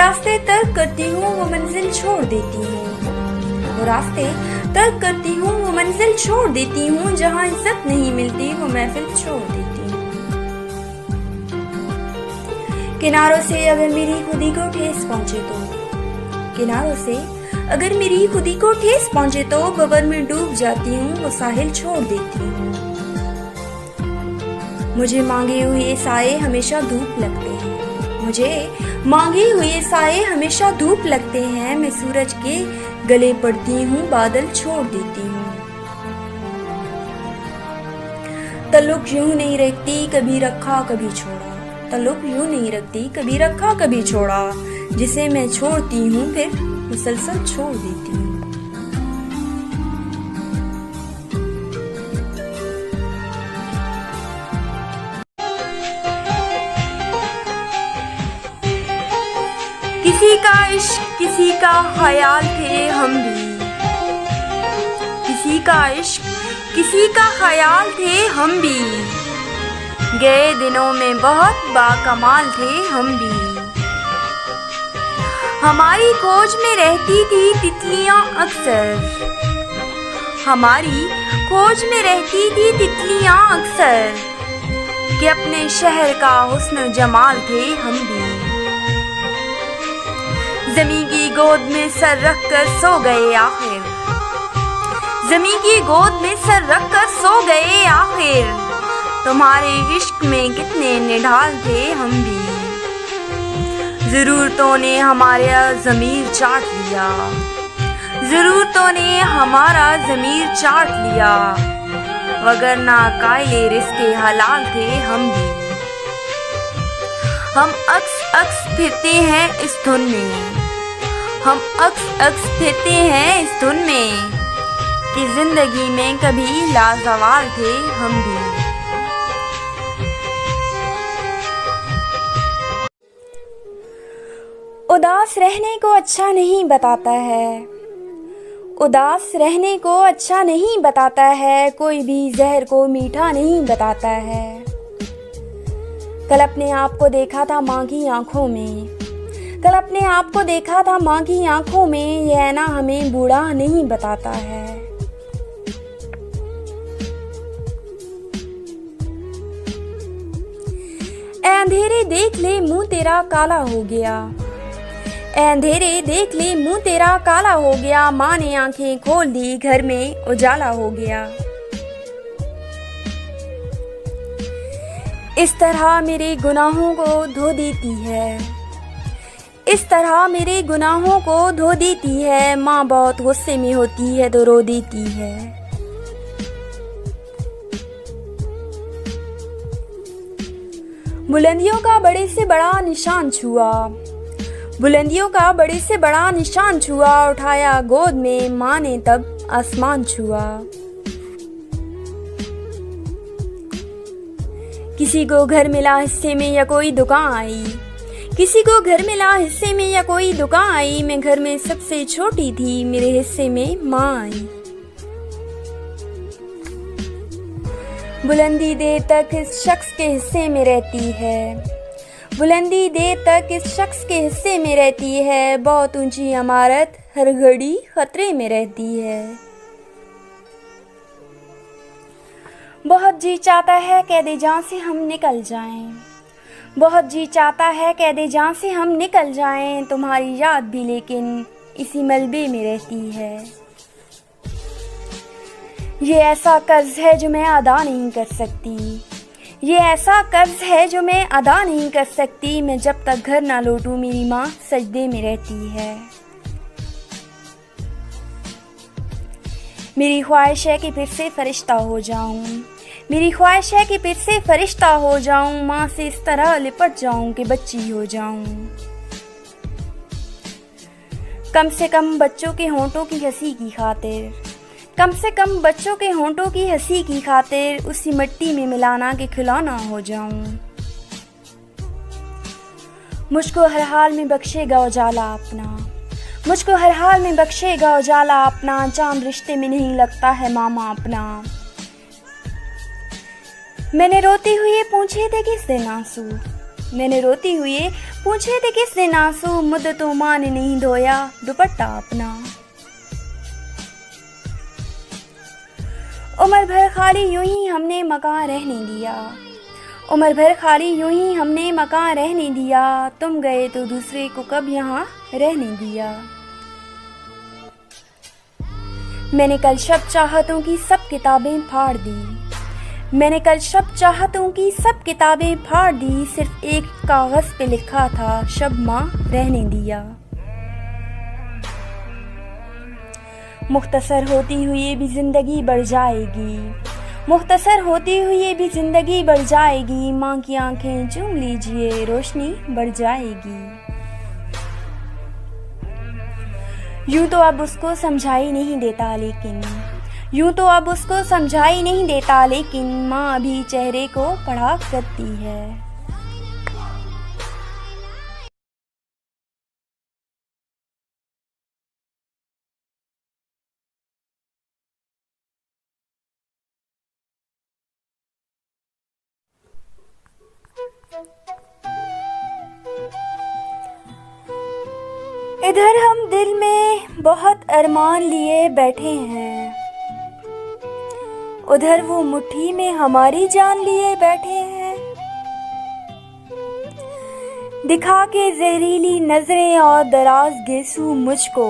रास्ते तर्क करती हूँ वो मंजिल छोड़ देती हूँ, वो रास्ते तर्क करती हूँ वो मंजिल छोड़ देती हूँ, जहाँ इज्जत नहीं मिलती वो महफिल छोड़ देती हूँ। किनारों से अगर मेरी खुदी को ठेस पहुँचे तो, किनारों से अगर मेरी खुदी को ठेस पहुँचे तो बवर में डूब जाती हूँ, वो साहिल छोड़ देती हूँ। मुझे मांगे हुए साए हमेशा धूप लगते हैं, मुझे मांगे हुए साए हमेशा धूप लगते हैं, मैं सूरज के गले पड़ती हूँ, बादल छोड़ देती हूँ। तल्लुक यूं नहीं रखती, कभी रखा कभी छोड़ा, तल्लुक यूं नहीं रखती, कभी रखा कभी छोड़ा, जिसे मैं छोड़ती हूँ फिर मुसलसल छोड़ देती हूँ। किसी का इश्क किसी का ख्याल थे हम भी, किसी का इश्क किसी का ख्याल थे हम भी, गए दिनों में बहुत बाकमाल थे हम भी। हमारी खोज में रहती थी तितलियां अक्सर, हमारी खोज में रहती थी तितलियां अक्सर, कि अपने शहर का हुस्न जमाल थे हम भी। ज़मीं की गोद में सर रख कर सो गए आखिर, ज़मीं की गोद में सर रख कर सो गए आखिर, तुम्हारे इश्क में कितने निढाल थे हम भी। ज़रूरतों ने हमारा ज़मीर चाट लिया, ज़रूरतों ने हमारा ज़मीर चाट लिया, वगरना कायले रिज़्क़े हलाल थे हम भी। हम अक्स फिरते हैं इस धुन में, हम अक्स फिरते हैं इस धुन में, कि जिंदगी में कभी लाजवाल थे हम भी। उदास रहने को अच्छा नहीं बताता है, उदास रहने को अच्छा नहीं बताता है, कोई भी जहर को मीठा नहीं बताता है। कल अपने आप को देखा था माँ की आंखों में, कल अपने आप को देखा था माँ की आंखों में, ये ऐना हमें बूढ़ा नहीं बताता है। अंधेरे देख ले मुंह तेरा काला हो गया, अंधेरे देख ले मुंह तेरा काला हो गया, माँ ने आंखें खोल दी घर में उजाला हो गया। इस तरह मेरे गुनाहों को धो देती है, इस तरह मेरे गुनाहों को धो देती है, माँ बहुत गुस्से में होती है तो रो देती है। बुलंदियों का बड़े से बड़ा निशान छुआ, बुलंदियों का बड़े से बड़ा निशान छुआ, उठाया गोद में माँ ने तब आसमान छुआ। किसी को घर मिला हिस्से में या कोई दुकान आई, किसी को घर मिला हिस्से में या कोई दुकान आई, मैं घर में सबसे छोटी थी, मेरे हिस्से में माँ आई। बुलंदी देर तक इस शख्स के हिस्से में रहती है, बुलंदी देर तक इस शख्स के हिस्से में रहती है, बहुत ऊंची इमारत हर घड़ी खतरे में रहती है। बहुत जी चाहता है कैदे जान से हम निकल जाएं, बहुत जी चाहता है कैदे जान से हम निकल जाएं, तुम्हारी याद भी लेकिन इसी मलबे में रहती है। ये ऐसा कर्ज है जो मैं अदा नहीं कर सकती, ये ऐसा कर्ज है जो मैं अदा नहीं कर सकती, मैं जब तक घर ना लौटूं मेरी माँ सजदे में रहती है। मेरी ख्वाहिश है कि फिर से फरिश्ता हो जाऊं, मेरी ख्वाहिश है कि फिर से फरिश्ता हो जाऊं, माँ से इस तरह लिपट जाऊं कि बच्ची हो जाऊं। कम से कम बच्चों के होंठों की हंसी की खातिर, कम से कम बच्चों के होंठों की हंसी की खातिर, उसी मिट्टी में मिलाना के खिलौना हो जाऊं। मुझको हर हाल में बख्शेगा उजाला अपना, मुझको हर हाल में बख्शेगा उजाला अपना, चांद रिश्ते में नहीं लगता है मामा अपना। मैंने रोते हुए पूछे थे किस दिन आंसू, मैंने रोते हुए पूछे थे किसने नासू, मुद्दतों माँ ने नहीं धोया दुपट्टा अपना। उम्र भर खाली यूं ही हमने मकान रहने दिया, उम्र भर खाली यूं ही हमने मकान रहने दिया। तुम गए तो दूसरे को कब यहाँ रहने दिया। मैंने कल शब चाहतों की सब किताबें फाड़ दी, मैंने कल शब चाहतों की सब किताबें फाड़ दी। सिर्फ एक कागज पे लिखा था शब माँ रहने दिया। मुख्तसर होती हुई भी जिंदगी बढ़ जाएगी, मुख्तसर होती हुई भी जिंदगी बढ़ जाएगी। माँ की आंखें चूम लीजिए रोशनी बढ़ जाएगी। यूं तो अब उसको समझाई नहीं देता लेकिन, यूं तो अब उसको समझाई नहीं देता लेकिन माँ अभी चेहरे को पढ़ा करती है। इधर हम दिल में बहुत अरमान लिए बैठे हैं, उधर वो मुट्ठी में हमारी जान लिए बैठे हैं। दिखा के जहरीली नजरें और दराज गेसू मुझको,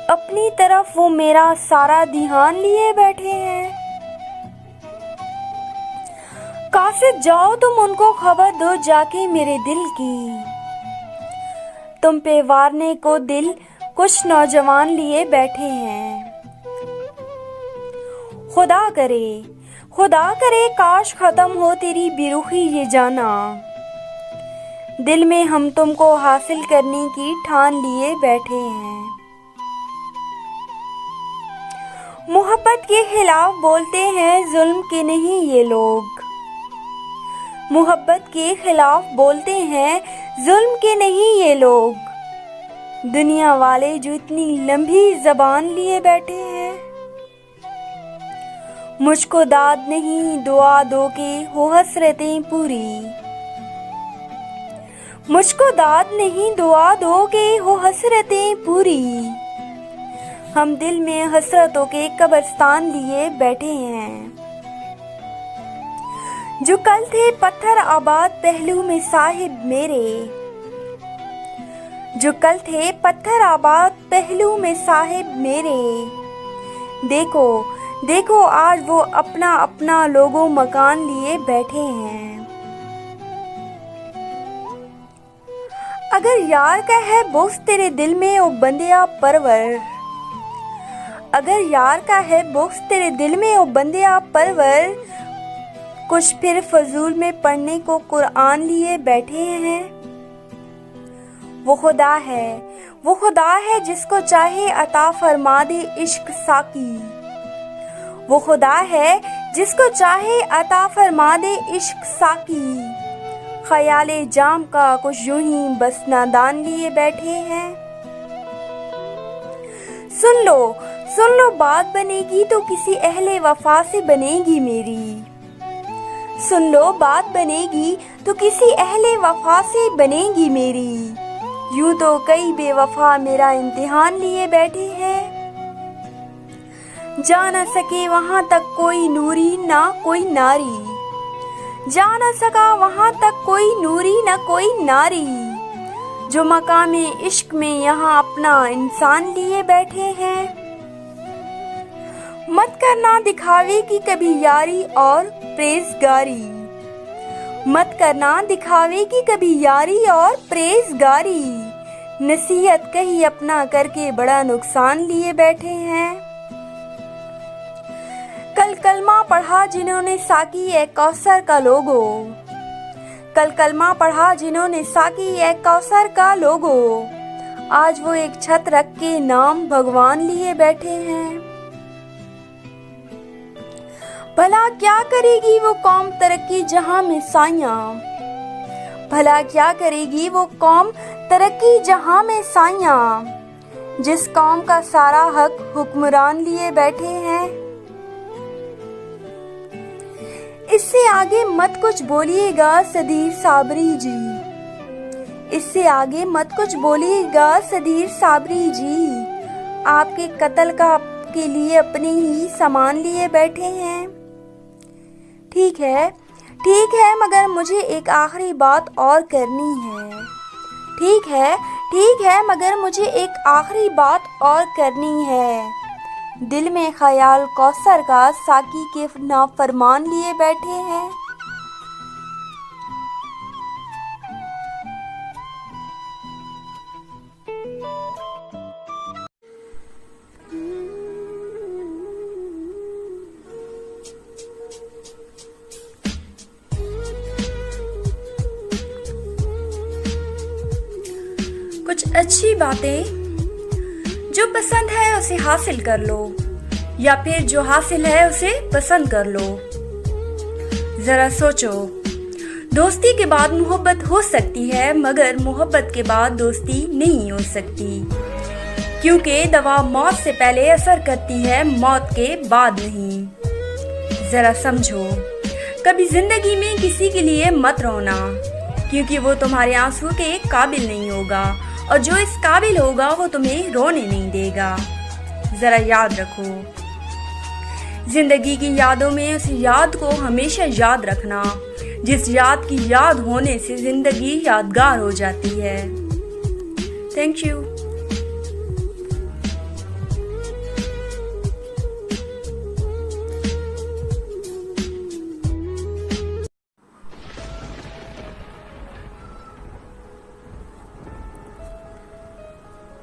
अपनी तरफ वो मेरा सारा ध्यान लिए बैठे हैं। कासिद जाओ तुम उनको खबर दो जाके मेरे दिल की, तुम पे वारने को दिल कुछ नौजवान लिए बैठे हैं। खुदा करे काश खत्म हो तेरी बेरुखी ये जाना। दिल में हम तुमको हासिल करने की ठान लिए बैठे हैं। मोहब्बत के खिलाफ बोलते हैं जुल्म के नहीं ये लोग, मोहब्बत के खिलाफ बोलते हैं जुल्म के नहीं ये लोग। दुनिया वाले जो इतनी लंबी जबान लिए बैठे हैं। मुझको दाद नहीं दुआ दो के हो हसरतें पूरी, मुझको दाद नहीं दुआ दो के हो हसरतें पूरी। हम दिल में हसरतों के कब्रिस्तान लिए बैठे हैं। जो कल थे पत्थर आबाद पहलू में साहिब मेरे, जो कल थे पत्थर आबाद पहलू में साहिब मेरे। देखो देखो आज वो अपना अपना लोगों मकान लिए बैठे हैं। अगर यार का है बुग़्ज़ तेरे दिल में ओ बंदिया परवर, अगर यार का है बुग़्ज़ तेरे दिल में ओ बंदिया परवर। कुछ फिर फजूल में पढ़ने को कुरान लिए बैठे हैं। वो खुदा है जिसको चाहे अता फरमा दे इश्क साकी, वो खुदा है जिसको चाहे अता फरमा दे इश्क साकी। ख्याले जाम का कुछ यूं ही बस नादान लिए बैठे हैं। सुन लो बात बनेगी तो किसी अहले वफा से बनेगी मेरी, सुन लो बात बनेगी तो किसी अहले वफा से बनेगी मेरी। यूं तो कई बेवफा मेरा इम्तिहान लिए बैठे हैं। जा न सके वहां तक कोई नूरी ना कोई नारी, जा न सका वहां तक कोई नूरी ना कोई नारी। जो मकामे इश्क में यहाँ अपना इंसान लिए बैठे हैं। मत करना दिखावे की कभी यारी और प्रेज़गारी, मत करना दिखावे की कभी यारी और प्रेज़गारी। नसीहत कही अपना करके बड़ा नुकसान लिए बैठे हैं। कल कलमा पढ़ा जिन्होंने साकी ए कौसर का लोगो, कल कलमा पढ़ा जिन्होंने साकी ए कौसर का लोगो। आज वो एक छत रख के नाम भगवान लिए बैठे हैं। भला क्या करेगी वो कौम तरक्की जहां में साइयां, भला क्या करेगी वो कौम तरक्की जहां में साइयां। जिस कौम का सारा हक हुक्मरान लिए बैठे हैं। इससे आगे मत कुछ बोलिएगा सदीर साबरी जी, इससे आगे मत कुछ बोलिएगा सदीर साबरी जी। आपके कत्ल का के लिए अपने ही सामान लिए बैठे हैं। ठीक है, मगर मुझे एक आखिरी बात और करनी है। ठीक है, मगर मुझे एक आखिरी बात और करनी है। दिल में ख्याल कौसर का साकी के नाफरमान लिए बैठे हैं। कुछ अच्छी बातें जो पसंद है उसे हासिल कर लो, या फिर जो हासिल है उसे पसंद कर लो। जरा सोचो, दोस्ती के बाद मोहब्बत हो सकती है, मगर मोहब्बत के बाद दोस्ती नहीं हो सकती, क्योंकि दवा मौत से पहले असर करती है, मौत के बाद नहीं। जरा समझो, कभी जिंदगी में किसी के लिए मत रोना, क्योंकि वो तुम्हारे आंसू के काबिल नहीं होगा, और जो इस काबिल होगा वो तुम्हें रोने नहीं देगा। जरा याद रखो, जिंदगी की यादों में उस याद को हमेशा याद रखना, जिस याद की याद होने से जिंदगी यादगार हो जाती है। Thank you.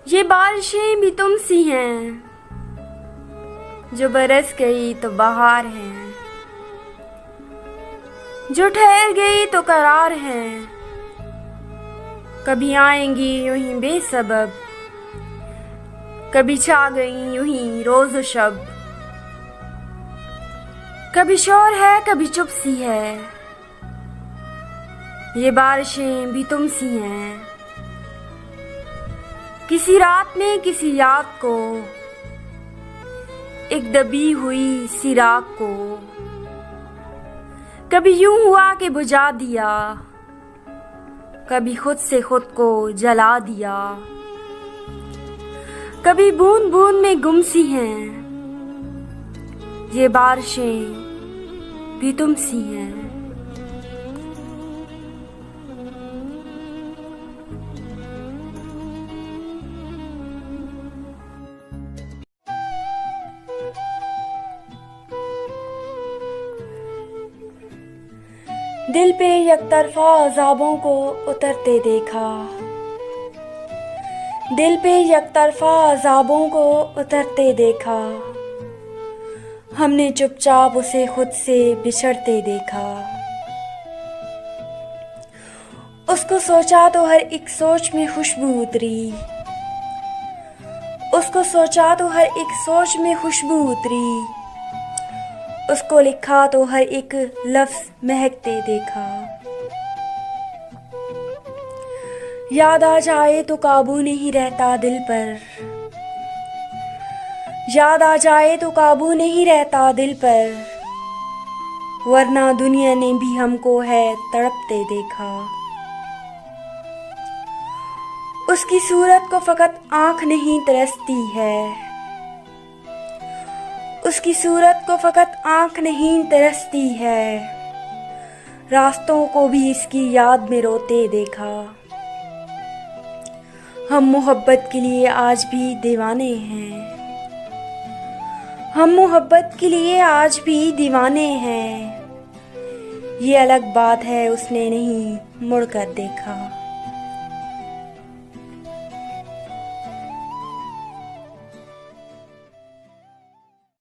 ये बारिशें भी तुम सी हैं, जो बरस गई तो बहार है, जो ठहर गई तो करार है। कभी आएंगी यूं ही बेसबब, कभी छा गई यूं ही रोज शब। कभी शोर है कभी चुप सी है, ये बारिशें भी तुम सी हैं। किसी रात में किसी याद को, एक दबी हुई सी राख को, कभी यूं हुआ कि बुझा दिया, कभी खुद से खुद को जला दिया। कभी बूंद बूंद में गुम सी हैं, ये बारिशें भी तुम सी हैं। दिल पे यकतरफा अज़ाबों को उतरते देखा, दिल पे यकतरफा अज़ाबों को उतरते देखा। हमने चुपचाप उसे खुद से बिछड़ते देखा। उसको सोचा तो हर एक सोच में खुशबू उतरी, उसको सोचा तो हर एक सोच में खुशबू उतरी। उसको लिखा तो हर एक लफ्ज़ महकते देखा। याद आ जाए तो काबू नहीं रहता दिल पर, याद आ जाए तो काबू नहीं रहता दिल पर, वरना दुनिया ने भी हमको है तड़पते देखा। उसकी सूरत को फकत आँख नहीं तरसती है, उसकी सूरत को फकत आँख नहीं तरसती है, रास्तों को भी इसकी याद में रोते देखा। हम मोहब्बत के लिए आज भी दीवाने हैं, हम मोहब्बत के लिए आज भी दीवाने हैं। ये अलग बात है उसने नहीं मुड़कर देखा।